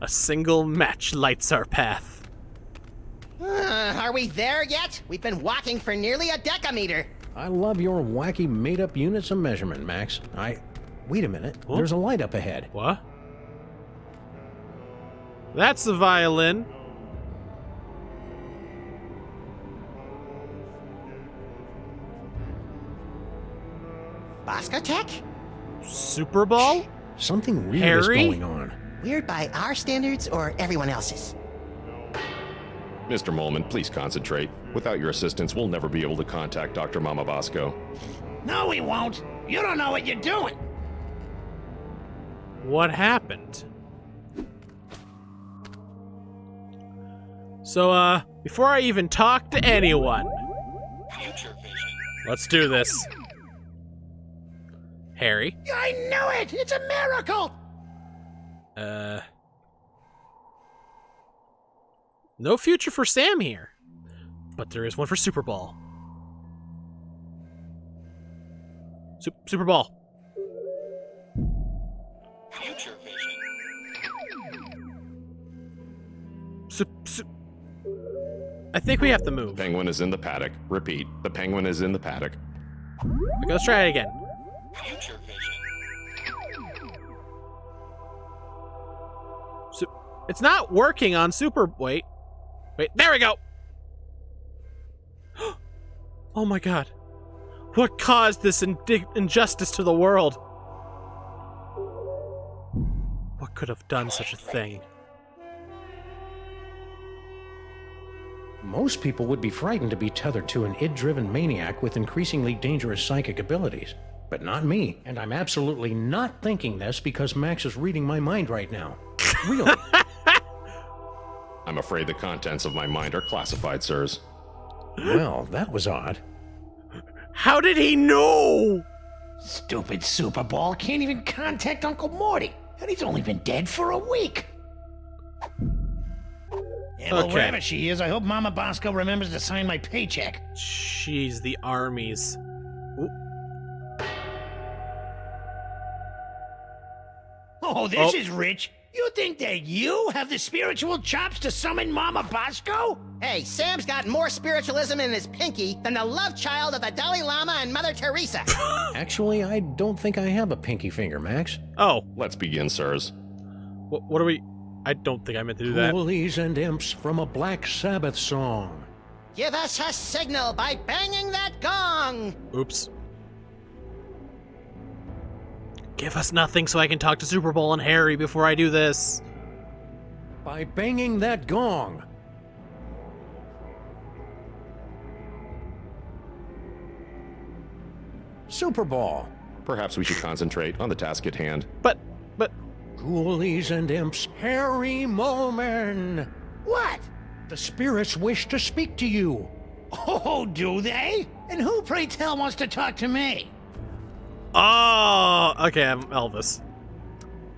A single match lights our path. Are we there yet? We've been walking for nearly a decameter. I love your wacky made-up units of measurement, Max. Wait a minute. Huh? There's a light up ahead. What? That's the violin. Bosco Tech? Superball? Something weird Harry? is going on. Weird by our standards or everyone else's? Mr. Molman, please concentrate. Without your assistance, we'll never be able to contact Dr. Mama Bosco. No, we won't. You don't know what you're doing. What happened? So, before I even talk to anyone, let's do this. Harry? I knew it! It's a miracle! No future for Sam here. But there is one for Superball. Superball. Future vision. I think we have to move. Penguin is in the paddock. Repeat, the penguin is in the paddock. Okay, let's try it again. Future vision. It's not working on Wait, there we go! Oh my god. What caused this injustice to the world? What could have done such a thing? Most people would be frightened to be tethered to an id-driven maniac with increasingly dangerous psychic abilities. But not me. And I'm absolutely not thinking this because Max is reading my mind right now. Really. I'm afraid the contents of my mind are classified, sirs. Well, that was odd. How did he know? Stupid Superball can't even contact Uncle Morty, and he's only been dead for a week. Yeah, well, Okay. wherever she is, I hope Mama Bosco remembers to sign my paycheck. Jeez, the armies. Ooh. Oh, this Oh. is rich. You think that you have the spiritual chops to summon Mama Bosco? Hey, Sam's got more spiritualism in his pinky than the love child of the Dalai Lama and Mother Teresa. Actually, I don't think I have a pinky finger, Max. Oh, Let's begin, sirs. what are we... I don't think I meant to do that. Ghoulies and imps from a Black Sabbath song. Give us a signal by banging that gong. Oops. Give us nothing so I can talk to Superball and Harry before I do this. By banging that gong. Superball. Perhaps we should concentrate on the task at hand. But... Ghoulies and imps, Harry Molman. What? The spirits wish to speak to you. Oh, do they? And who, pray tell, wants to talk to me? Oh, okay, I'm Elvis.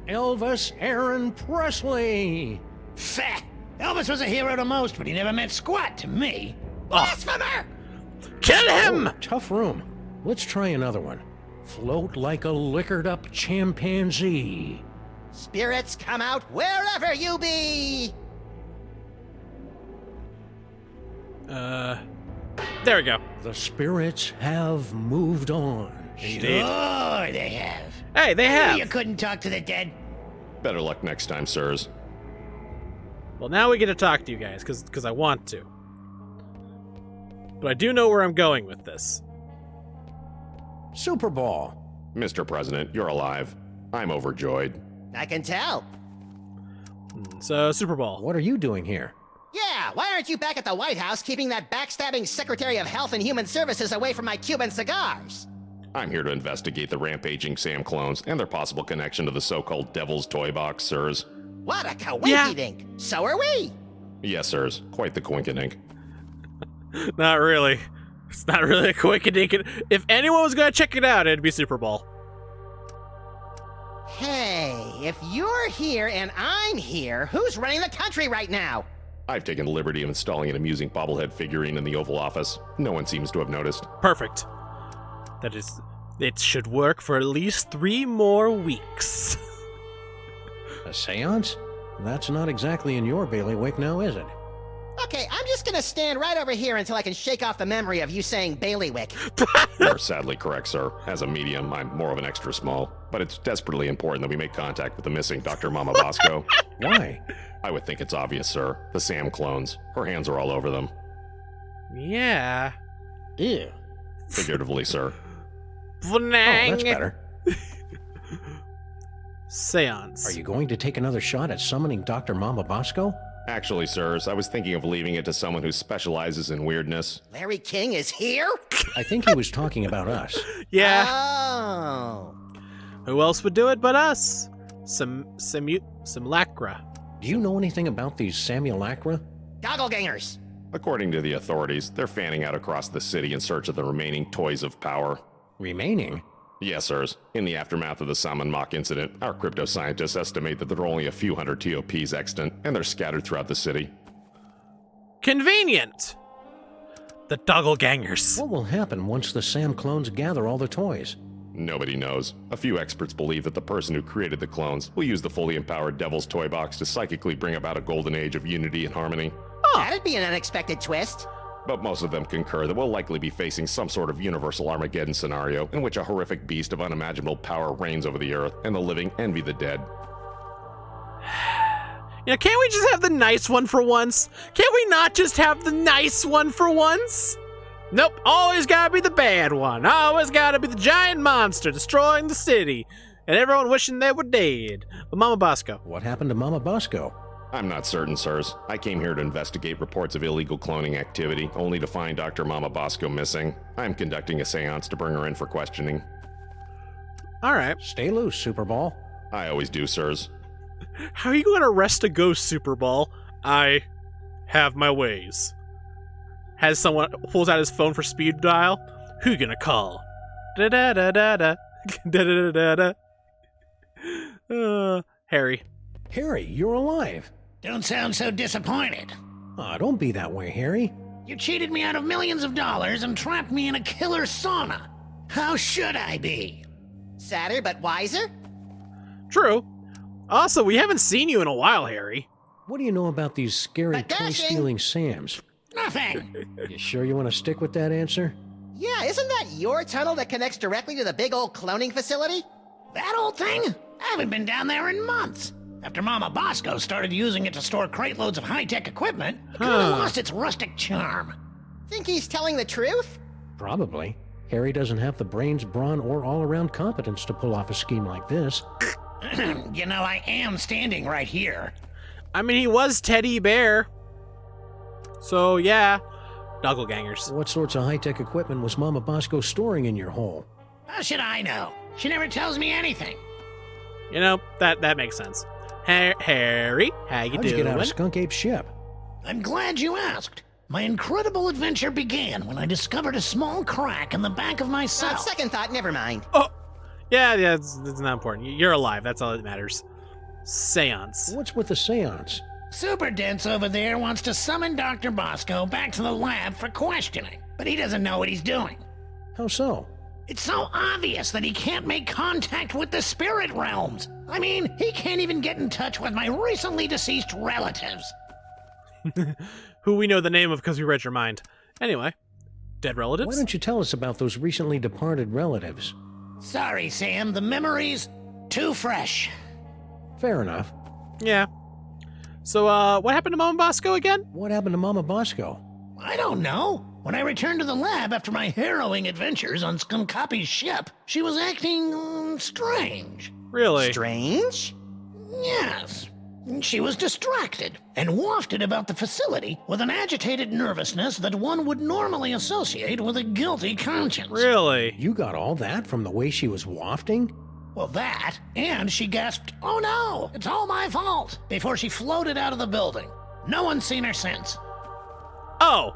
Elvis Aaron Presley. Fat. Elvis was a hero to most, but he never meant squat to me. Blasphemer! Kill him! Oh, tough room. Let's try another one. Float like a liquored up chimpanzee. Spirits, come out wherever you be. There we go. The spirits have moved on. Indeed. Sure they have. Hey, they I knew have. you couldn't talk to the dead. Better luck next time, sirs. Well, now we get to talk to you guys, because I want to. But I do know where I'm going with this. Superball. Mr. President, you're alive. I'm overjoyed. I can tell. So, Superball. What are you doing here? Yeah, why aren't you back at the White House keeping that backstabbing Secretary of Health and Human Services away from my Cuban cigars? I'm here to investigate the rampaging Sam clones and their possible connection to the so-called Devil's Toy Box, sirs. What a coinky-dink. So are we. Yes, sirs. Quite the coinkydink. Not really. It's not really a quick and if anyone was going to check it out, it'd be Superball. Hey, if you're here and I'm here, who's running the country right now? I've taken the liberty of installing an amusing bobblehead figurine in the Oval Office. No one seems to have noticed. Perfect. That is... It should work for at least 3 more weeks. A seance? That's not exactly in your bailiwick now, is it? Okay, I'm just gonna stand right over here until I can shake off the memory of you saying bailiwick. You're sadly correct, sir. As a medium, I'm more of an extra small. But it's desperately important that we make contact with the missing Dr. Mama Bosco. Why? I would think it's obvious, sir. The Sam clones. Her hands are all over them. Yeah. Ew. Figuratively, sir. Oh, that's better. Seance. Are you going to take another shot at summoning Dr. Mama Bosco? Actually, sirs, I was thinking of leaving it to someone who specializes in weirdness. Larry King is here? I think he was talking about us. Yeah. Oh. Who else would do it but us? Simulacra. Do you know anything about these simulacra? Gogglegangers. According to the authorities, they're fanning out across the city in search of the remaining toys of power. Remaining? Yes, sirs. In the aftermath of the Salmon Mock incident, our crypto scientists estimate that there are only a few hundred TOPs extant, and they're scattered throughout the city. Convenient. The Doppelgangers. What will happen once the Sam clones gather all the toys? Nobody knows. A few experts believe that the person who created the clones will use the fully empowered Devil's Toy Box to psychically bring about a golden age of unity and harmony. That'd be an unexpected twist. But most of them concur that we'll likely be facing some sort of universal Armageddon scenario in which a horrific beast of unimaginable power reigns over the earth and the living envy the dead. You know, can't we just have the nice one for once? Can't we not just have the nice one for once? Nope, always gotta be the bad one. Always gotta be the giant monster destroying the city. And everyone wishing they were dead. But Mama Bosco. What happened to Mama Bosco? I'm not certain, sirs. I came here to investigate reports of illegal cloning activity, only to find Dr. Mama Bosco missing. I'm conducting a seance to bring her in for questioning. Alright. Stay loose, Superball. I always do, sirs. How are you going to arrest a ghost, Superball? I have my ways. Has someone pulls out his phone for speed dial? Who you gonna call? Da da da da da da da da da. Harry. Harry, you're alive. Don't sound so disappointed. Aw, don't be that way, Harry. You cheated me out of millions of dollars and trapped me in a killer sauna. How should I be? Sadder but wiser? True. Also, we haven't seen you in a while, Harry. What do you know about these scary But dashing. toy-stealing Sams? Nothing. You sure you want to stick with that answer? Yeah, isn't that your tunnel that connects directly to the big old cloning facility? That old thing? I haven't been down there in months. After Mama Bosco started using it to store crate loads of high-tech equipment, it kind of lost its rustic charm. Think he's telling the truth? Probably. Harry doesn't have the brains, brawn, or all-around competence to pull off a scheme like this. You know, I am standing right here. I mean, he was Teddy Bear. So, yeah. Doppelgangers. What sorts of high-tech equipment was Mama Bosco storing in your hole? How should I know? She never tells me anything. You know, that makes sense. Harry, how you How'd doing? you get out of Skun-ka'pe's ship? I'm glad you asked. My incredible adventure began when I discovered a small crack in the back of my On cell. second thought, never mind. Oh! Yeah, it's not important. You're alive. That's all that matters. Seance. What's with the seance? Super Dense over there wants to summon Dr. Bosco back to the lab for questioning, but he doesn't know what he's doing. How so? It's so obvious that he can't make contact with the spirit realms. I mean, he can't even get in touch with my recently deceased relatives. Who we know the name of because we read your mind. Anyway, dead relatives? Why don't you tell us about those recently departed relatives? Sorry, Sam, the memory's too fresh. Fair enough. Yeah. So, what happened to Mama Bosco again? What happened to Mama Bosco? I don't know. When I returned to the lab after my harrowing adventures on Skun-ka'pe's ship, she was acting strange. Really? Strange? Yes. She was distracted and wafted about the facility with an agitated nervousness that one would normally associate with a guilty conscience. Really? You got all that from the way she was wafting? Well, that, and she gasped, "Oh no, it's all my fault," before she floated out of the building. No one's seen her since. Oh!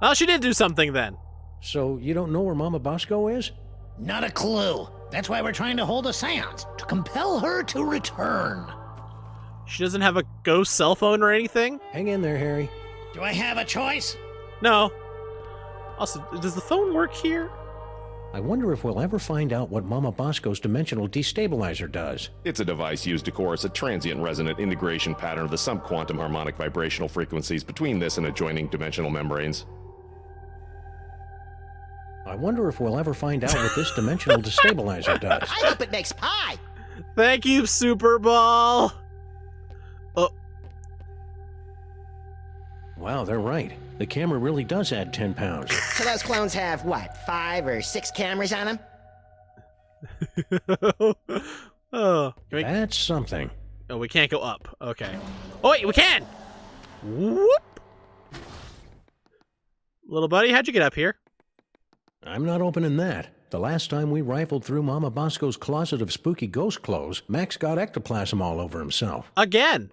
Well, she did do something then. So you don't know where Mama Bosco is? Not a clue. That's why we're trying to hold a seance, to compel her to return. She doesn't have a ghost cell phone or anything? Hang in there, Harry. Do I have a choice? No. Also, does the phone work here? I wonder if we'll ever find out what Mama Bosco's dimensional destabilizer does. It's a device used to coerce a transient resonant integration pattern of the subquantum harmonic vibrational frequencies between this and adjoining dimensional membranes. I wonder if we'll ever find out what this dimensional destabilizer does. I hope it makes pie. Thank you, Superball. Oh, Wow, they're right. The camera really does add 10 pounds. So those clones have, what, 5 or 6 cameras on them? oh, can we, That's something. oh, we can't go up. Okay. Oh wait, we can. Whoop. Little buddy, how'd you get up here? I'm not opening that. The last time we rifled through Mama Bosco's closet of spooky ghost clothes, Max got ectoplasm all over himself. Again.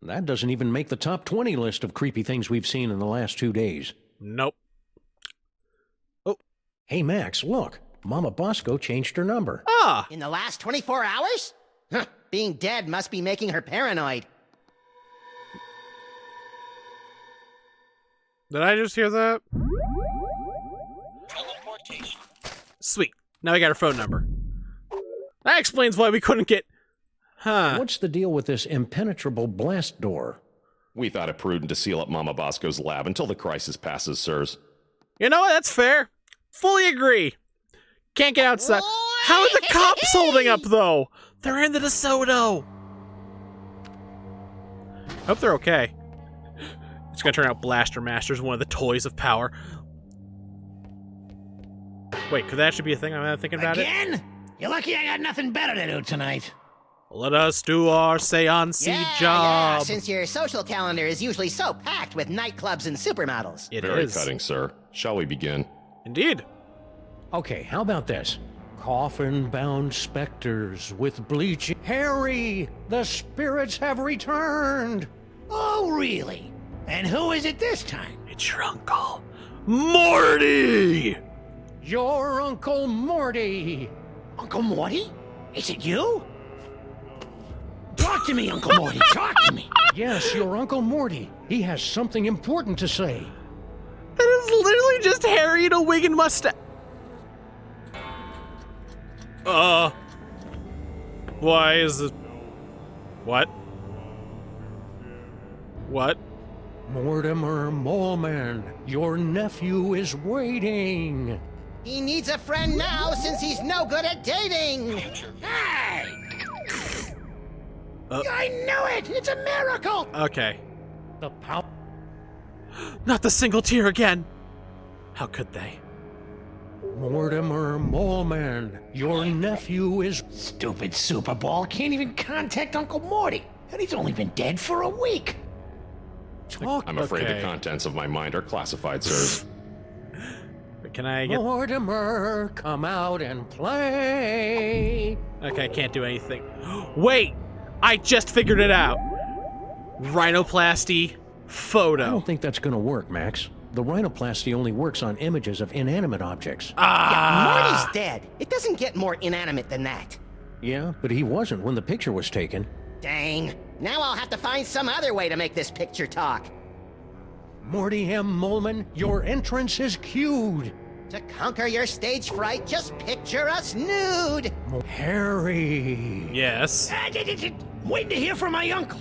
That doesn't even make the top 20 list of creepy things we've seen in the last 2 days. Nope. Hey, Max, look. Mama Bosco changed her number. Ah. In the last 24 hours? Huh, being dead must be making her paranoid. Did I just hear that? Teleportation. Sweet. Now we got her phone number. That explains why we couldn't get... Huh. What's the deal with this impenetrable blast door? We thought it prudent to seal up Mama Bosco's lab until the crisis passes, sirs. You know what? That's fair. Fully agree. Can't get outside. How are the cops holding up, though? They're in the DeSoto. Hope they're okay. It's gonna turn out Blaster Master's one of the toys of power. Wait, could that actually be a thing? I'm not thinking about it. Again? You're lucky I got nothing better to do tonight. Let us do our seance Yeah, job. since your social calendar is usually so packed with nightclubs and supermodels. It Very is. cutting, sir. Shall we begin? Indeed. Okay, how about this? Coffin-bound specters with bleaching... Harry! The spirits have returned! Oh, really? And who is it this time? It's your uncle, Morty! Your Uncle Morty! Uncle Morty? Is it you? Talk to me, Uncle Morty. Talk to me. Yes, your Uncle Morty. He has something important to say. That is literally just Harry in a wig and mustache. Why is it? What? What? Mortimer Moleman, your nephew is waiting. He needs a friend now since he's no good at dating. Hey! I knew it! It's a miracle! Okay. The power... Not the single tear again. How could they? Mortimer Moleman, your nephew is... Stupid Superball can't even contact Uncle Morty, and he's only been dead for a week. Talk... I'm afraid Okay. the contents of my mind are classified, sirs. Can I get? Mortimer, come out and play. Okay, I can't do anything. Wait! I just figured it out. Rhinoplasty I photo. don't think that's gonna work, Max. The rhinoplasty only works on images of inanimate objects. Morty's dead. It doesn't get more inanimate than that. Yeah, but he wasn't when the picture was taken. Dang. Now I'll have to find some other way to make this picture talk. Morty M. Moleman, your entrance is cued. To conquer your stage fright, just picture us nude. Harry. Yes. Waiting to hear from my uncle.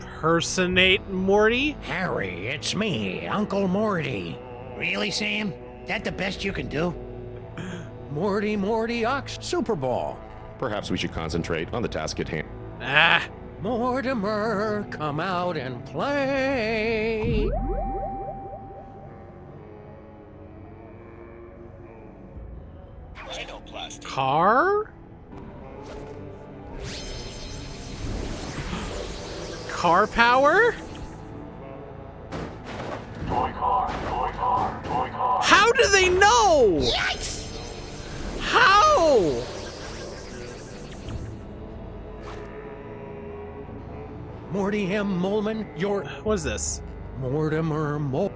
Impersonate Morty? Harry, it's me, Uncle Morty. Really, Sam? That the best you can do? Morty Ox Superball. Perhaps we should concentrate on the task at hand. Ah. Mortimer, come out and play. Rhinoplasty. Car? Car power? How do they know? Yikes! How? Morty M. Moleman, your What is this? Mortimer Mole.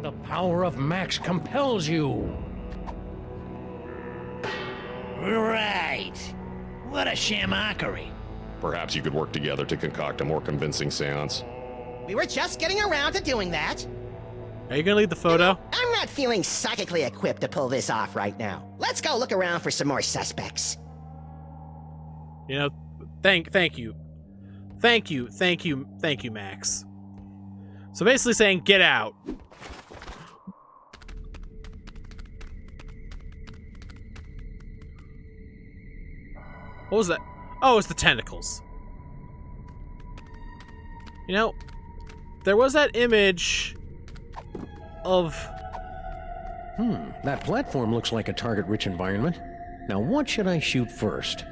The power of Max compels you. Right. What a shamockery. Perhaps you could work together to concoct a more convincing seance. We were just getting around to doing that. Are you gonna leave the photo? I'm not feeling psychically equipped to pull this off right now. Let's go look around for some more suspects. You know, thank you, Max. So basically saying, get out. What was that? Oh, it's the tentacles. You know, there was that image of... That platform looks like a target-rich environment. Now, what should I shoot first?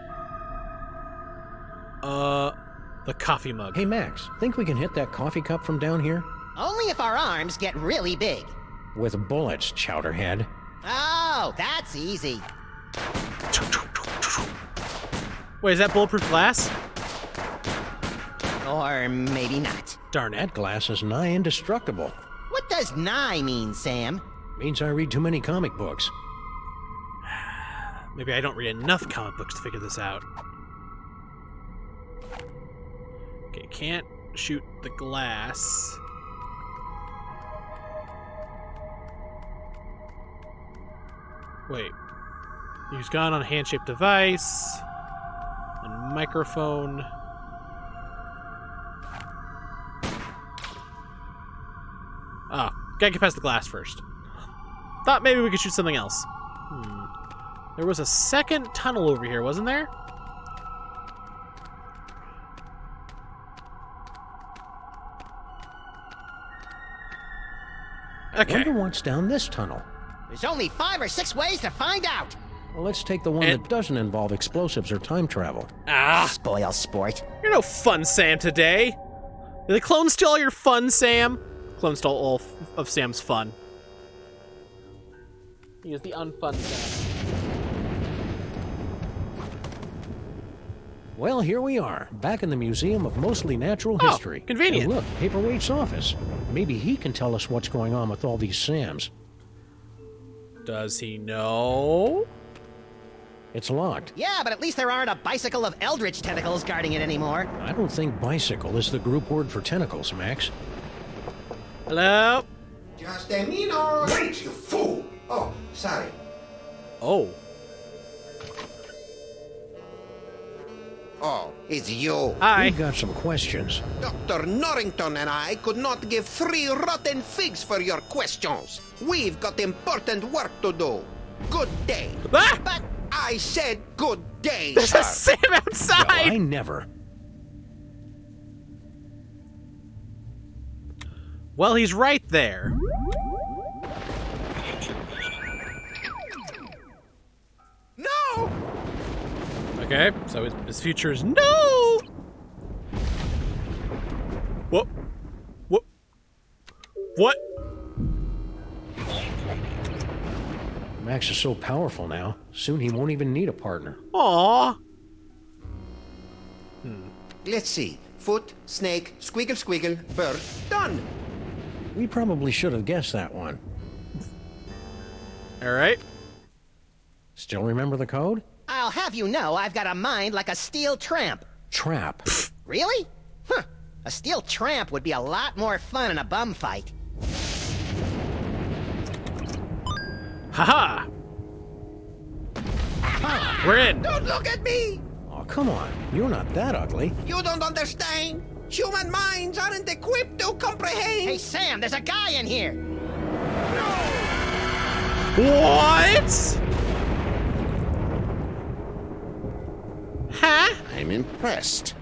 the coffee mug. Hey, Max, think we can hit that coffee cup from down here? Only if our arms get really big. With bullets, Chowderhead. Oh, that's easy. Wait, is that bulletproof glass? Or maybe not. Darn it. That glass is nigh indestructible. What does nigh mean, Sam? Means I read too many comic books. Maybe I don't read enough comic books to figure this out. Okay, can't shoot the glass. Wait. Use gun on hand-shaped device. On microphone. Oh, gotta get past the glass first. Thought maybe we could shoot something else. There was a second tunnel over here, wasn't there? Okay. Wonder what's down this tunnel. There's only 5 or 6 ways to find out. Well, let's take the one that doesn't involve explosives or time travel. Ah, Spoil sport. you're no fun, Sam, today. Did the clone steal all your fun, Sam? Clone stole all of Sam's fun. He is the unfun Sam. Well, here we are, back in the Museum of Mostly Natural Oh, History. convenient. And look, Paperwaite's office. Maybe he can tell us what's going on with all these Sams. Does he know? It's locked. Yeah, but at least there aren't a bicycle of eldritch tentacles guarding it anymore. I don't think bicycle is the group word for tentacles, Max. Hello? Just a minute! Wait, you fool! Oh, sorry. Oh. Oh, it's you. Hi. We've got some questions. Dr. Norrington and I could not give 3 rotten figs for your questions. We've got important work to do. Good day. Ah! But I said good day, There's a sir. Sam outside! I never. Well, he's right there. No! Okay, so his future is no! What? What? What? Max is so powerful now, soon he won't even need a partner. Aww. Let's see. Foot, snake, squiggle, squiggle, bird. Done! We probably should have guessed that one. Alright. Still remember the code? I'll have you know I've got a mind like a steel tramp. Trap. Really? Huh. A steel tramp would be a lot more fun in a bum fight. Haha! We're in! Don't look at me! Oh, come on. You're not that ugly. You don't understand. Human minds aren't equipped to comprehend. Hey, Sam, there's a guy in here. What? Huh? I'm impressed.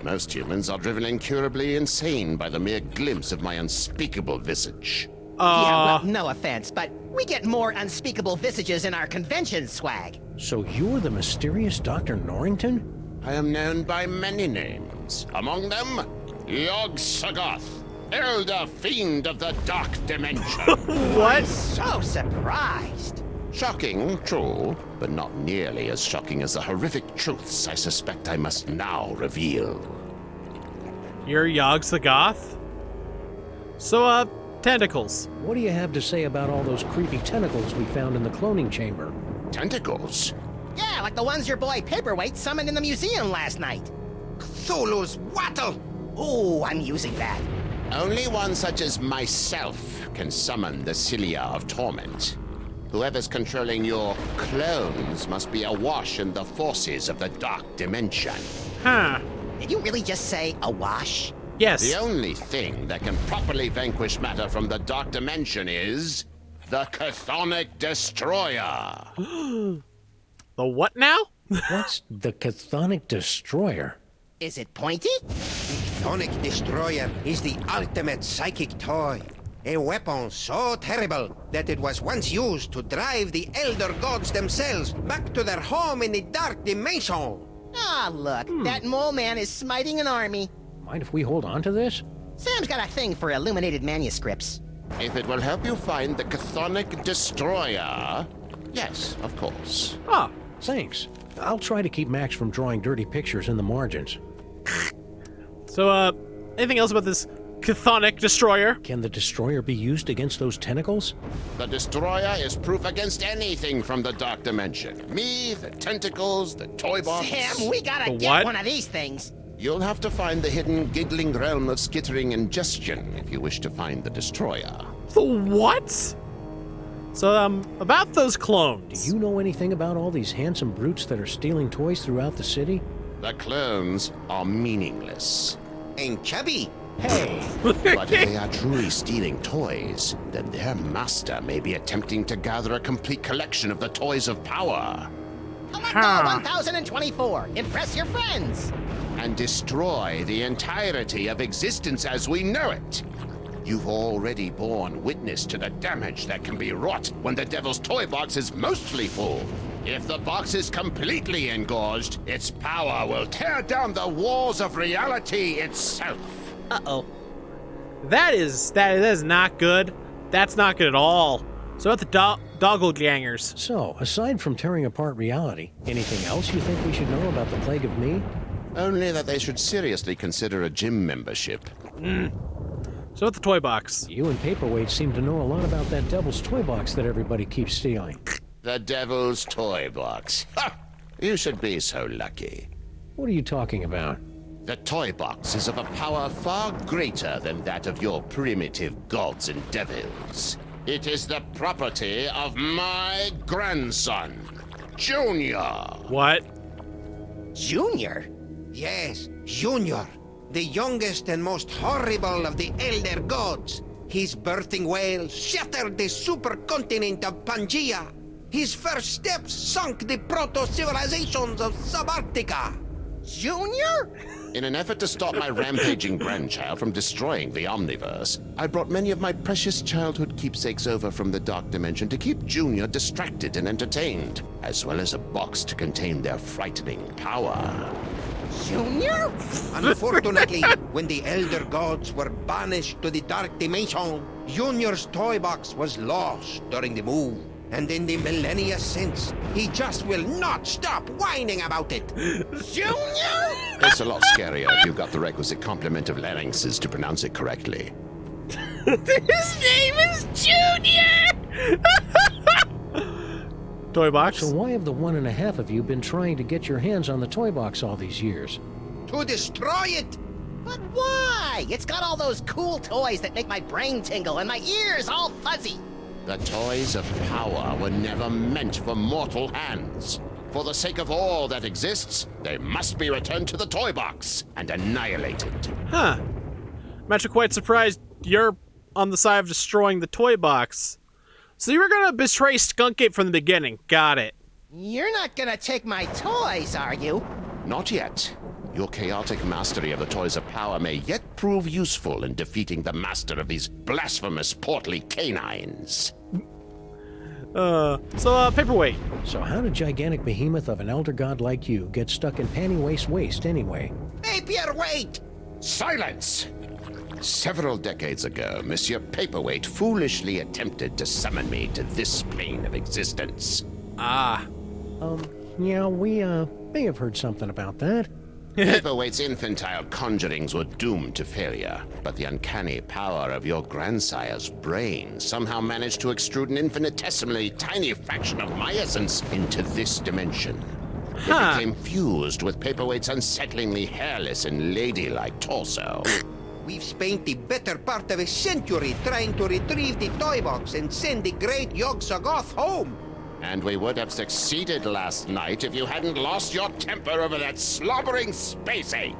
Most humans are driven incurably insane by the mere glimpse of my unspeakable visage. Yeah, well, no offense, but we get more unspeakable visages in our convention swag. So you're the mysterious Dr. Norrington? I am known by many names. Among them, Yog-Sothoth, Elder Fiend of the Dark Dimension. What? So surprised. Shocking, true, but not nearly as shocking as the horrific truths I suspect I must now reveal. You're Yogs the Goth? So, tentacles. What do you have to say about all those creepy tentacles we found in the cloning chamber? Tentacles? Yeah, like the ones your boy Papierwaite summoned in the museum last night. Cthulhu's wattle. Ooh, I'm using that. Only one such as myself can summon the Cilia of Torment. Whoever's controlling your clones must be awash in the forces of the Dark Dimension. Huh. Did you really just say awash? Yes. The only thing that can properly vanquish matter from the Dark Dimension is the Chthonic Destroyer. The what now? What's the Chthonic Destroyer? Is it pointy? Chthonic Destroyer is the ultimate psychic toy. A weapon so terrible that it was once used to drive the Elder Gods themselves back to their home in the Dark Dimension. Ah, look, that mole man is smiting an army. Mind if we hold on to this? Sam's got a thing for illuminated manuscripts. If it will help you find the Chthonic Destroyer, yes, of course. Oh. Thanks. I'll try to keep Max from drawing dirty pictures in the margins. So, anything else about this Chthonic Destroyer? Can the destroyer be used against those tentacles? The Destroyer is proof against anything from the Dark Dimension. Me, the tentacles, the toy box. Sam, we gotta The get what? one of these things. You'll have to find the hidden giggling realm of skittering ingestion if you wish to find the Destroyer. The what? So, about those Do clones. you know anything about all these handsome brutes that are stealing toys throughout the city? The clones are meaningless. And chubby. Hey! But if they are truly stealing toys, then their master may be attempting to gather a complete collection of the toys of power Electo 1024. Impress your friends. and destroy the entirety of existence as we know it. You've already borne witness to the damage that can be wrought when the Devil's Toy Box is mostly full. If the box is completely engorged, its power will tear down the walls of reality itself. Uh-oh. That is not good. That's not good at all. So, at the Doppelgangers. So, aside from tearing apart reality, anything else you think we should know about the Plague of Me? Only that they should seriously consider a gym membership. So, at the toy box. You and Papierwaite seem to know a lot about that Devil's Toy Box that everybody keeps stealing. The Devil's Toy Box. Ha! You should be so lucky. What are you talking about? The toy box is of a power far greater than that of your primitive gods and devils. It is the property of my grandson, Junior. What? Junior? Yes, Junior. The youngest and most horrible of the Elder Gods. His birthing wail shattered the supercontinent of Pangea. His first steps sunk the proto-civilizations of Subarctica. Junior? In an effort to stop my rampaging grandchild from destroying the Omniverse, I brought many of my precious childhood keepsakes over from the Dark Dimension to keep Junior distracted and entertained, as well as a box to contain their frightening power. Junior? Unfortunately, when the Elder Gods were banished to the Dark Dimension, Junior's toy box was lost during the move. And in the millennia since, he just will not stop whining about it. Junior? It's a lot scarier if you've got the requisite complement of larynxes to pronounce it correctly. His name is Junior! Toy box? So why have the 1.5 of you been trying to get your hands on the toy box all these years? To destroy it! But why? It's got all those cool toys that make my brain tingle and my ears all fuzzy. The toys of power were never meant for mortal hands. For the sake of all that exists, they must be returned to the toy box and annihilated. Huh. I'm actually quite surprised you're on the side of destroying the toy box. So you were gonna betray Skun-ka'pe from the beginning. Got it. You're not gonna take my toys, are you? Not yet. Your chaotic mastery of the toys of power may yet prove useful in defeating the master of these blasphemous portly canines. Papierwaite. So how did gigantic behemoth of an elder god like you get stuck in panty waste anyway? Papierwaite! Silence! Several decades ago, Monsieur Papierwaite foolishly attempted to summon me to this plane of existence. Ah. Yeah, we, may have heard something about that. Paperwaite's infantile conjurings were doomed to failure, but the uncanny power of your grandsire's brain somehow managed to extrude an infinitesimally tiny fraction of my essence into this dimension. Huh. It became fused with Paperwaite's unsettlingly hairless and ladylike torso. We've spent the better part of a century trying to retrieve the toy box and send the great Yog-Sothoth home. And we would have succeeded last night if you hadn't lost your temper over that slobbering space ape.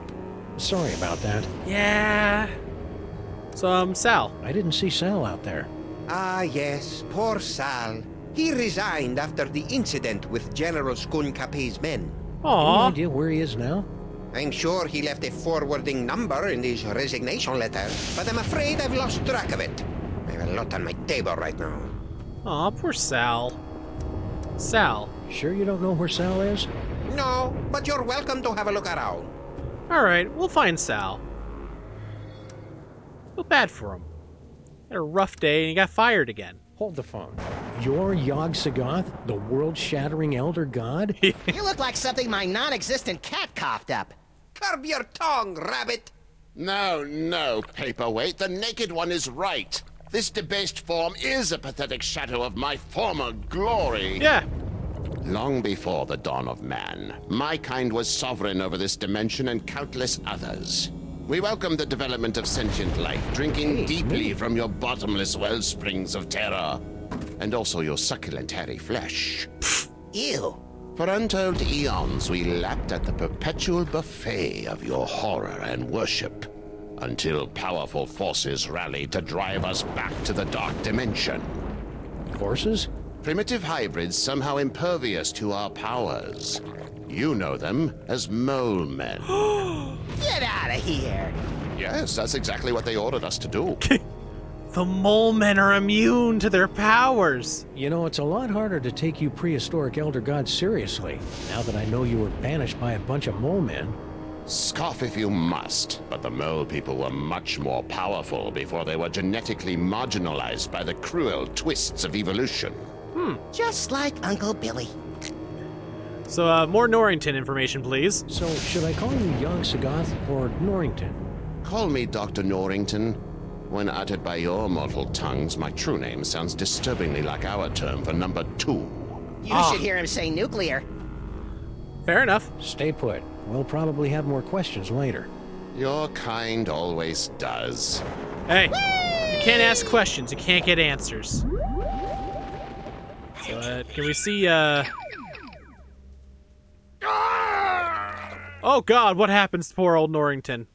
Sorry about that. Yeah. So, Sal. I didn't see Sal out there. Ah, yes, poor Sal. He resigned after the incident with General Skun-ka'pe's men. Any Aw. idea where he is now? I'm sure he left a forwarding number in his resignation letter, but I'm afraid I've lost track of it. I have a lot on my table right now. Aw, poor Sal. Sal. Sure you don't know where Sal is? No, but you're welcome to have a look around. Alright, we'll find Sal. Feel bad for him. Had a rough day and he got fired again. Hold the phone. You're Yog-Sothoth, the world-shattering elder god? You look like something my non-existent cat coughed up. Curb your tongue, rabbit! No, no, Paperweight. The naked one is right. This debased form is a pathetic shadow of my former glory. Yeah. Long before the dawn of man, my kind was sovereign over this dimension and countless others. We welcome the development of sentient life, drinking deeply from your bottomless wellsprings of terror, and also your succulent hairy flesh. Ew. For untold eons, we lapped at the perpetual buffet of your horror and worship, until powerful forces rallied to drive us back to the dark dimension. Forces? Primitive hybrids somehow impervious to our powers. You know them as mole men. Get out of here. Yes, that's exactly what they ordered us to do. The mole men are immune to their powers. You know, it's a lot harder to take you prehistoric elder gods seriously, now that I know you were banished by a bunch of mole men. Scoff if you must, but the mole people were much more powerful before they were genetically marginalized by the cruel twists of evolution. Just like Uncle Billy. So, more Norrington information, please. So, should I call you Yog-Sothoth or Norrington? Call me Dr. Norrington. When uttered by your mortal tongues, my true name sounds disturbingly like our term for number 2. You should hear him say nuclear. Fair enough. Stay put. We'll probably have more questions later. Your kind always does. Hey, you can't ask questions, you can't get answers. So, can we see, Oh god, what happens to poor old Norrington?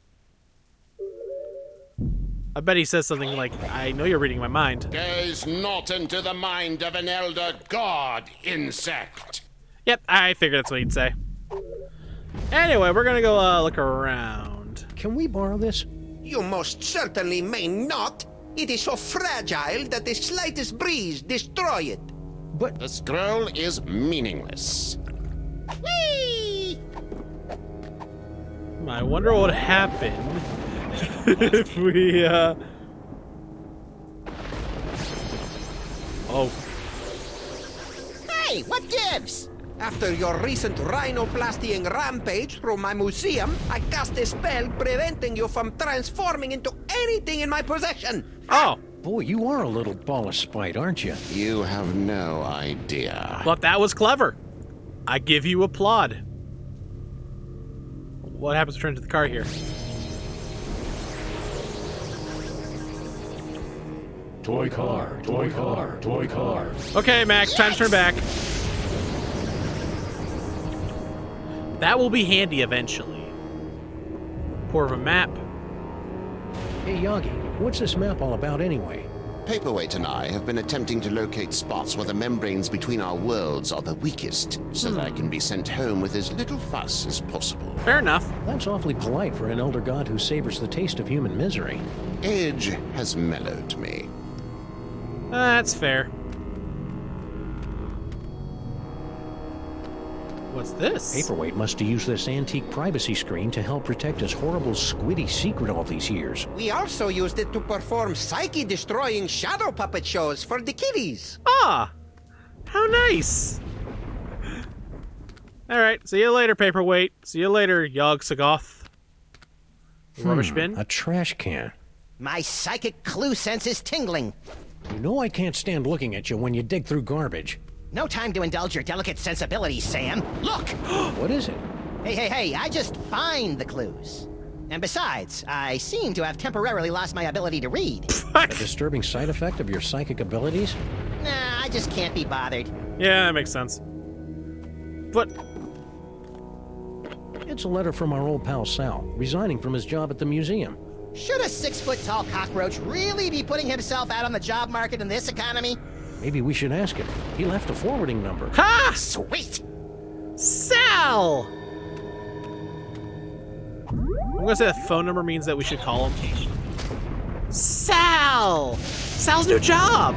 I bet he says something like, I know you're reading my mind. Gaze not into the mind of an elder god, insect. Yep, I figured that's what he'd say. Anyway, we're gonna go look around. Can we borrow this? You most certainly may not. It is so fragile that the slightest breeze destroy it. But The scroll is meaningless. I wonder what would happen if we, Oh. Hey, what gives? After your recent rhinoplasty rampage through my museum, I cast a spell preventing you from transforming into anything in my possession. Oh. boy, you are a little ball of spite, aren't you? You have no idea. But that was clever. I give you applaud. What happens to turn to the car here? Toy car, toy car, toy car. Okay, Max, time to turn back. That will be handy eventually. Pour of a map. Hey, Yagi, what's this map all about anyway? Paperwaite and I have been attempting to locate spots where the membranes between our worlds are the weakest, so that I can be sent home with as little fuss as possible. Fair enough. That's awfully polite for an elder god who savors the taste of human misery. Age has mellowed me. That's fair. What's this? Paperwaite must have used this antique privacy screen to help protect his horrible squiddy secret all these years. We also used it to perform psyche-destroying shadow puppet shows for the kiddies. Ah! How nice! Alright, see you later, Paperweight. See you later, Yog-Sothoth. Rubbish bin? A trash can. My psychic clue sense is tingling. You know I can't stand looking at you when you dig through garbage. No time to indulge your delicate sensibilities, Sam. Look! What is it? Hey, I just find the clues. And besides, I seem to have temporarily lost my ability to read. A disturbing side effect of your psychic abilities? Nah, I just can't be bothered. Yeah, that makes sense. But It's a letter from our old pal Sal, resigning from his job at the museum. Should a 6-foot-tall cockroach really be putting himself out on the job market in this economy? Maybe we should ask him. He left a forwarding number. ha! Sweet! Sal! I'm gonna say that phone number means that we should call him. Sal! Sal's new job!